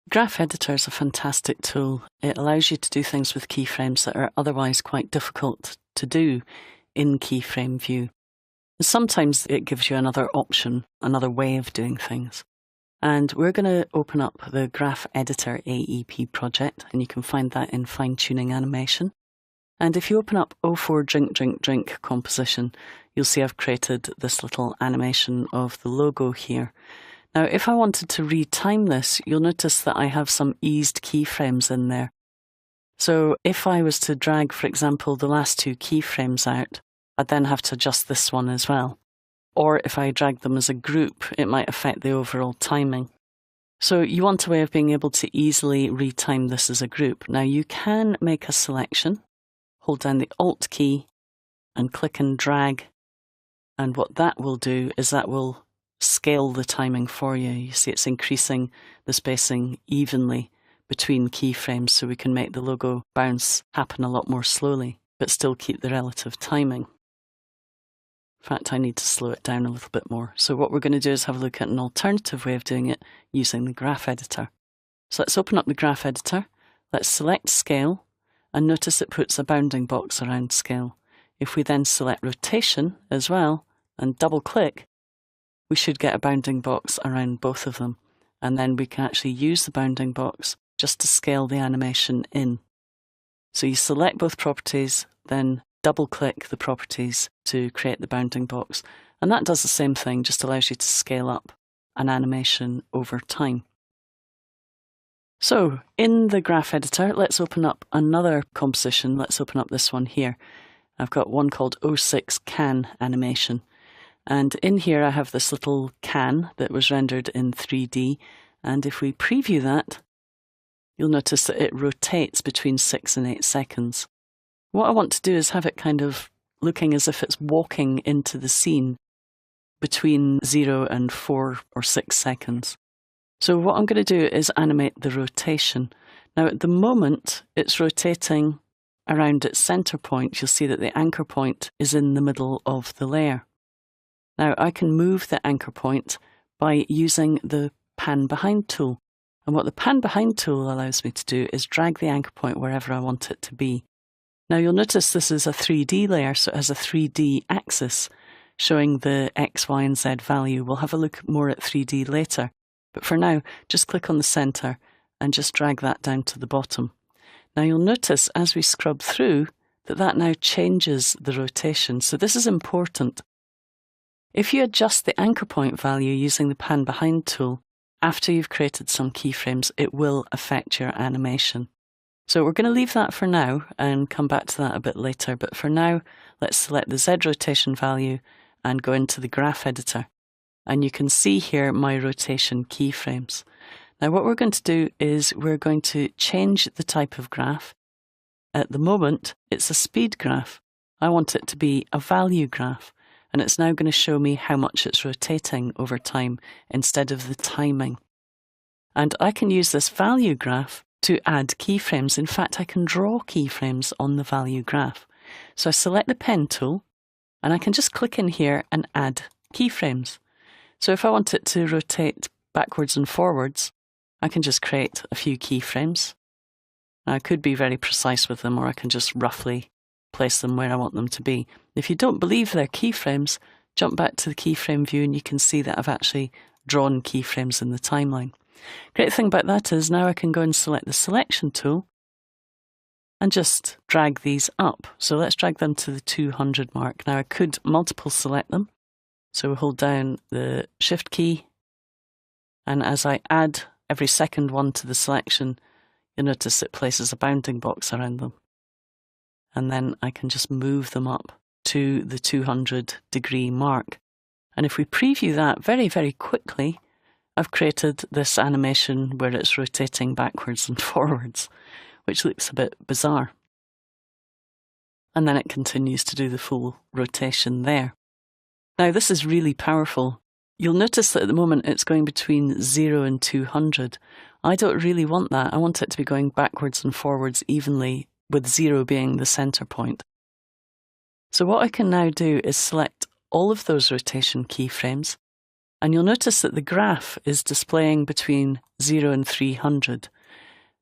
Graph Editor is a fantastic tool. It allows you to do things with keyframes that are otherwise quite difficult to do in keyframe view. Sometimes it gives you another option, another way of doing things. And we're going to open up the Graph Editor AEP project, and you can find that in Fine-Tuning Animation. And if you open up 04 Drink Drink Drink composition, you'll see I've created this little animation of the logo here. Now, if I wanted to retime this, you'll notice that I have some eased keyframes in there. So if I was to drag, for example, the last two keyframes out, I'd then have to adjust this one as well. Or if I drag them as a group, it might affect the overall timing. So you want a way of being able to easily retime this as a group. Now you can make a selection, hold down the Alt key and click and drag. And what that will do is that will scale the timing for you. You see it's increasing the spacing evenly between keyframes so we can make the logo bounce happen a lot more slowly, but still keep the relative timing. In fact, I need to slow it down a little bit more. So what we're going to do is have a look at an alternative way of doing it using the Graph Editor. So let's open up the Graph Editor. Let's select Scale, and notice it puts a bounding box around Scale. If we then select Rotation as well, and double click, we should get a bounding box around both of them. And then we can actually use the bounding box just to scale the animation in. So you select both properties, then double click the properties to create the bounding box. And that does the same thing, just allows you to scale up an animation over time. So in the Graph Editor, let's open up another composition. Let's open up this one here. I've got one called 06 Can Animation. And in here I have this little can that was rendered in 3D. And if we preview that, you'll notice that it rotates between 6 and 8 seconds. What I want to do is have it kind of looking as if it's walking into the scene between 0 and 4 or 6 seconds. So what I'm going to do is animate the rotation. Now at the moment it's rotating around its center point. You'll see that the anchor point is in the middle of the layer. Now I can move the anchor point by using the Pan Behind tool. And what the Pan Behind tool allows me to do is drag the anchor point wherever I want it to be. Now you'll notice this is a 3D layer, so it has a 3D axis showing the X, Y, and Z value. We'll have a look more at 3D later. But for now, just click on the center and just drag that down to the bottom. Now you'll notice as we scrub through that now changes the rotation. So this is important. If you adjust the anchor point value using the Pan Behind tool, after you've created some keyframes, it will affect your animation. So we're going to leave that for now and come back to that a bit later. But for now, let's select the Z rotation value and go into the Graph Editor. And you can see here my rotation keyframes. Now what we're going to do is we're going to change the type of graph. At the moment, it's a speed graph. I want it to be a value graph. And it's now going to show me how much it's rotating over time instead of the timing. And I can use this value graph to add keyframes. In fact, I can draw keyframes on the value graph. So I select the pen tool and I can just click in here and add keyframes. So if I want it to rotate backwards and forwards, I can just create a few keyframes. Now, I could be very precise with them, or I can just roughly place them where I want them to be. If you don't believe they're keyframes, jump back to the keyframe view and you can see that I've actually drawn keyframes in the timeline. Great thing about that is now I can go and select the selection tool and just drag these up. So let's drag them to the 200 mark. Now I could multiple select them. So we'll hold down the Shift key, and as I add every second one to the selection, you'll notice it places a bounding box around them. And then I can just move them up to the 200-degree mark. And if we preview that very, very quickly, I've created this animation where it's rotating backwards and forwards, which looks a bit bizarre. And then it continues to do the full rotation there. Now this is really powerful. You'll notice that at the moment it's going between 0 and 200. I don't really want that. I want it to be going backwards and forwards evenly, with 0 being the center point. So what I can now do is select all of those rotation keyframes And you'll notice that the graph is displaying between 0 and 300.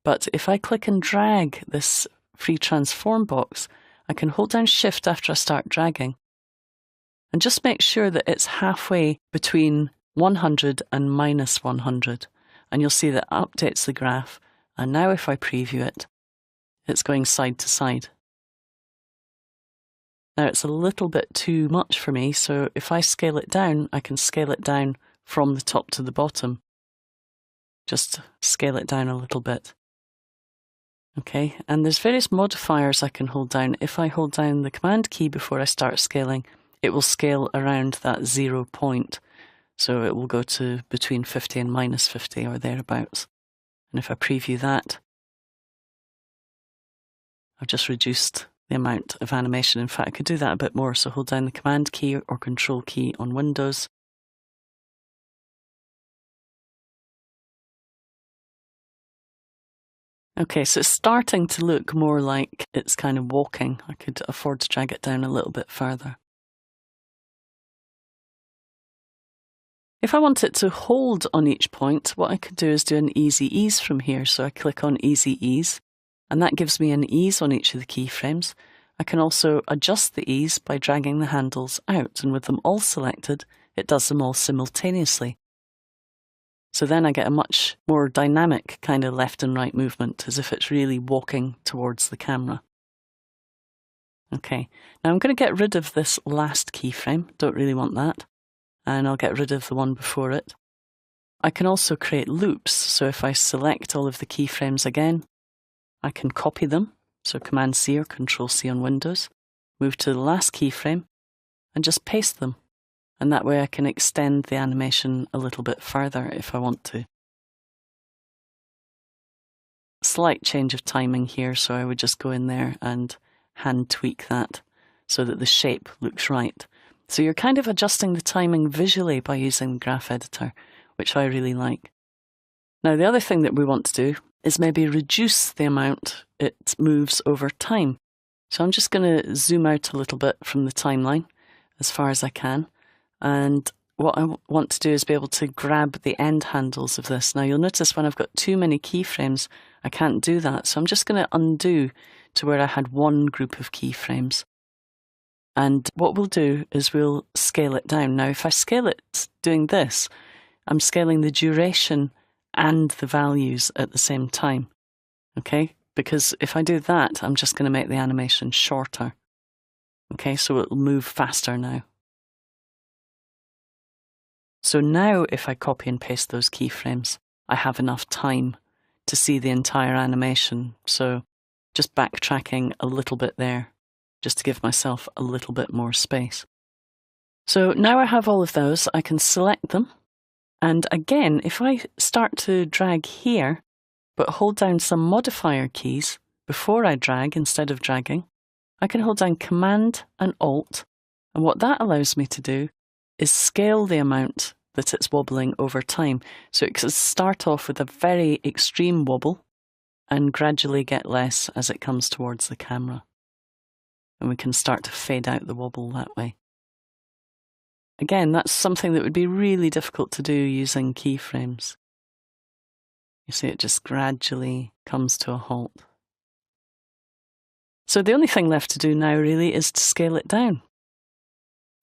But if I click and drag this free transform box, I can hold down Shift after I start dragging and just make sure that it's halfway between 100 and minus 100. And you'll see that it updates the graph. And now if I preview it, it's going side to side. Now it's a little bit too much for me, so if I scale it down, I can scale it down from the top to the bottom. Just scale it down a little bit. Okay, and there's various modifiers I can hold down. If I hold down the Command key before I start scaling, it will scale around that 0 point. So it will go to between 50 and minus 50 or thereabouts. And if I preview that, I've just reduced the amount of animation. In fact, I could do that a bit more. So hold down the Command key or Control key on Windows. Okay, so it's starting to look more like it's kind of walking. I could afford to drag it down a little bit further. If I want it to hold on each point, what I could do is do an easy ease from here. So I click on easy ease, and that gives me an ease on each of the keyframes. I can also adjust the ease by dragging the handles out, and with them all selected, it does them all simultaneously. So then I get a much more dynamic kind of left and right movement, as if it's really walking towards the camera. Okay, now I'm going to get rid of this last keyframe, don't really want that, and I'll get rid of the one before it. I can also create loops, so if I select all of the keyframes again, I can copy them, so Command C or Control C on Windows, move to the last keyframe, and just paste them. And that way I can extend the animation a little bit further if I want to. Slight change of timing here, so I would just go in there and hand tweak that so that the shape looks right. So you're kind of adjusting the timing visually by using the graph editor, which I really like. Now the other thing that we want to do is maybe reduce the amount it moves over time. So I'm just going to zoom out a little bit from the timeline as far as I can. And what I want to do is be able to grab the end handles of this. Now you'll notice when I've got too many keyframes, I can't do that. So I'm just going to undo to where I had one group of keyframes. And what we'll do is we'll scale it down. Now if I scale it doing this, I'm scaling the duration and the values at the same time. Okay, because if I do that, I'm just going to make the animation shorter. Okay, so it'll move faster now. So now if I copy and paste those keyframes, I have enough time to see the entire animation. So just backtracking a little bit there, just to give myself a little bit more space. So now I have all of those, I can select them. And again, if I start to drag here, but hold down some modifier keys before I drag instead of dragging, I can hold down Command and Alt. And what that allows me to do is scale the amount that it's wobbling over time. So it can start off with a very extreme wobble and gradually get less as it comes towards the camera. And we can start to fade out the wobble that way. Again, that's something that would be really difficult to do using keyframes. You see it just gradually comes to a halt. So the only thing left to do now really is to scale it down.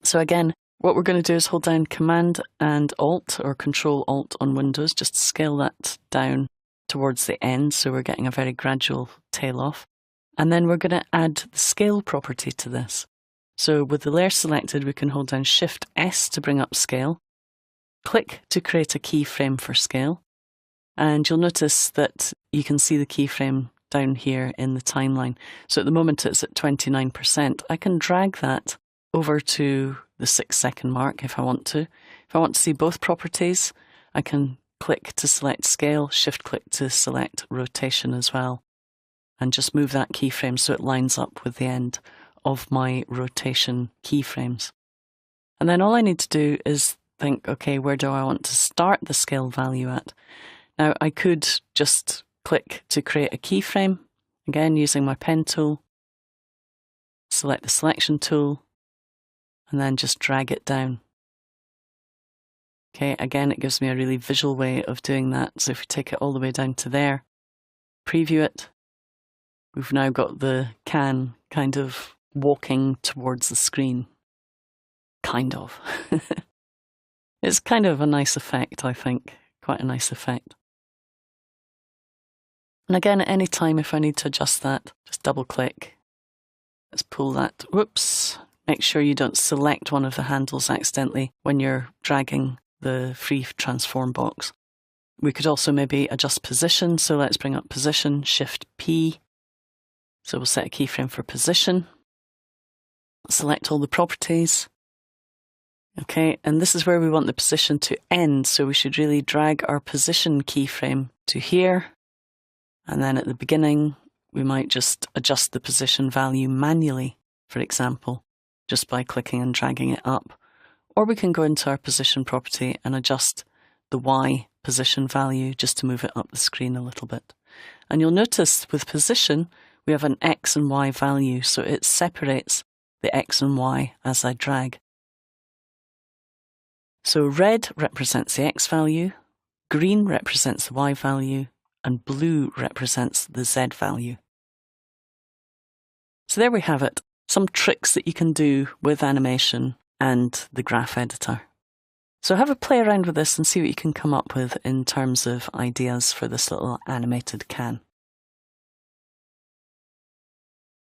So again, what we're going to do is hold down Command and Alt or Control Alt on Windows, just scale that down towards the end so we're getting a very gradual tail off. And then we're going to add the scale property to this. So with the layer selected, we can hold down Shift S to bring up scale, click to create a keyframe for scale, and you'll notice that you can see the keyframe down here in the timeline. So at the moment it's at 29%. I can drag that over to the 6-second mark if I want to. If I want to see both properties, I can click to select scale, shift click to select rotation as well, and just move that keyframe so it lines up with the end of my rotation keyframes. And then all I need to do is think, okay, where do I want to start the scale value at? Now I could just click to create a keyframe, again using my pen tool, select the selection tool, and then just drag it down. Okay, again, it gives me a really visual way of doing that. So if we take it all the way down to there, preview it, we've now got the can kind of walking towards the screen. Kind of. It's kind of a nice effect, I think. Quite a nice effect. And again, at any time, if I need to adjust that, just double click. Let's pull that. Whoops. Make sure you don't select one of the handles accidentally when you're dragging the free transform box. We could also maybe adjust position. So let's bring up position, Shift P. So we'll set a keyframe for position. Select all the properties. Okay, and this is where we want the position to end. So we should really drag our position keyframe to here. And then at the beginning, we might just adjust the position value manually, for example, just by clicking and dragging it up. Or we can go into our position property and adjust the Y position value just to move it up the screen a little bit. And you'll notice with position, we have an X and Y value, so it separates the X and Y as I drag. So red represents the X value, green represents the Y value, and blue represents the Z value. So there we have it, some tricks that you can do with animation and the graph editor. So have a play around with this and see what you can come up with in terms of ideas for this little animated can.